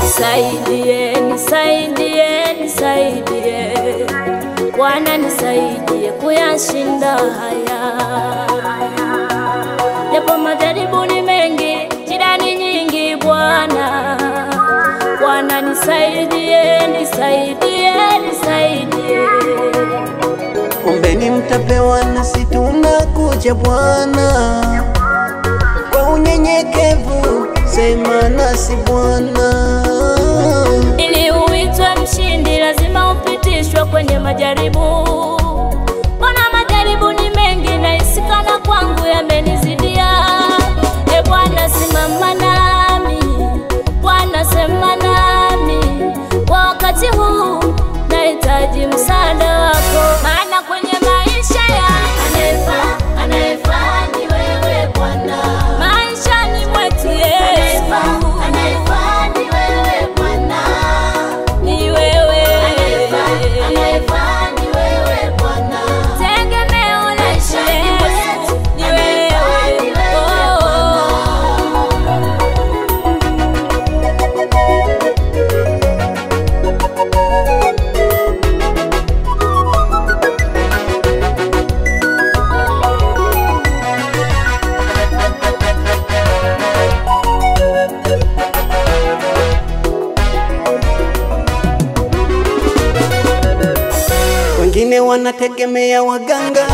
Nisaidie, nisaidie, nisaidie, Bwana nisaidie kuyashinda haya. Yapo majaribu ni mengi, shida ni nyingi Bwana. Bwana nisaidie, nisaidie, nisaidie. Ombeni mtapewa nasi tunakuja Bwana. Kwa unyenyekevu sema nasi Bwana. Ili uitwe mshindi lazima upitishwe kwenye majaribu. Bwana majaribu ni mengi na isikana kwangu yamenizidia. Bwana simama nami, Bwana sema nami. Kwa wakati huu nahitaji msaada wako. Maana kwenye maisha ya anayefaa ni wewe Bwana. Maisha ni mwetu Yesu. Anayefaa ni wewe Bwana. Ni wewe. Anayefaa ni wewe Bwana. Tegemeo letu Yesu. Ni wewe. Wengine wanategemea waganga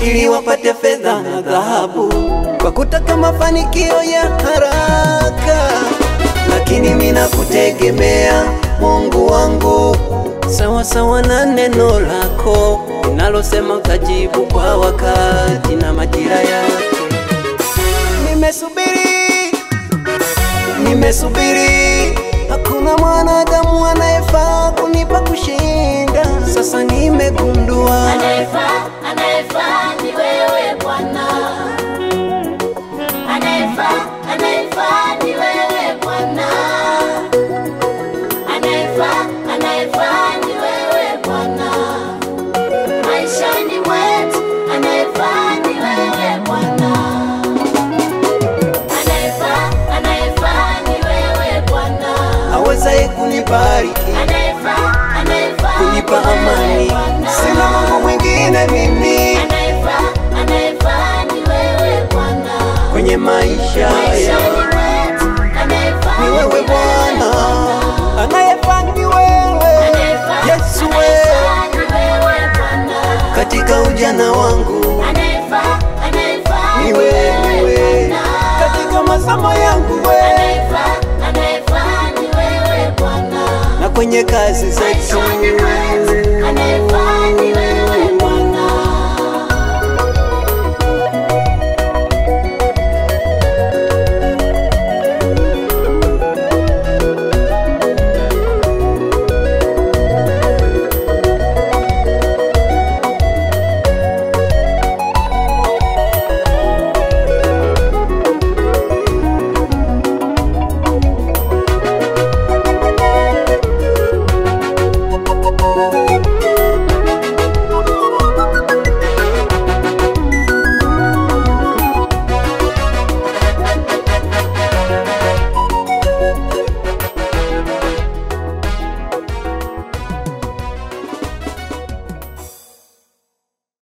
ili wapate fedha na dhahabu, kwa kutaka mafanikio ya haraka. Lakini mimi nakutegemea Mungu wangu, sawa sawa na neno lako linalosema utajibu kwa wakati na majira yake. Nimesubiri, hakuna mwanadamu anayefaa kunipa kushinda. Sasa nimegundua Anayefaa ni wewe Bwana. Anayefaa ni wewe Bwana. Anayefaa ni wewe Bwana. Maishani mwetu anayefaa ni wewe Bwana. Anayefaa ni wewe Bwana. awezaye kunibariki, kunipa amani. Sina Mungu mwingine mimi Anayefaa ni wewe Bwana. kwenye maisha yangu. Ni wewe Bwana, anayefaa ni wewe Yesu. Wewe katika ujana wangu ni wewe, katika masomo yangu wewe, na kwenye kazi zetu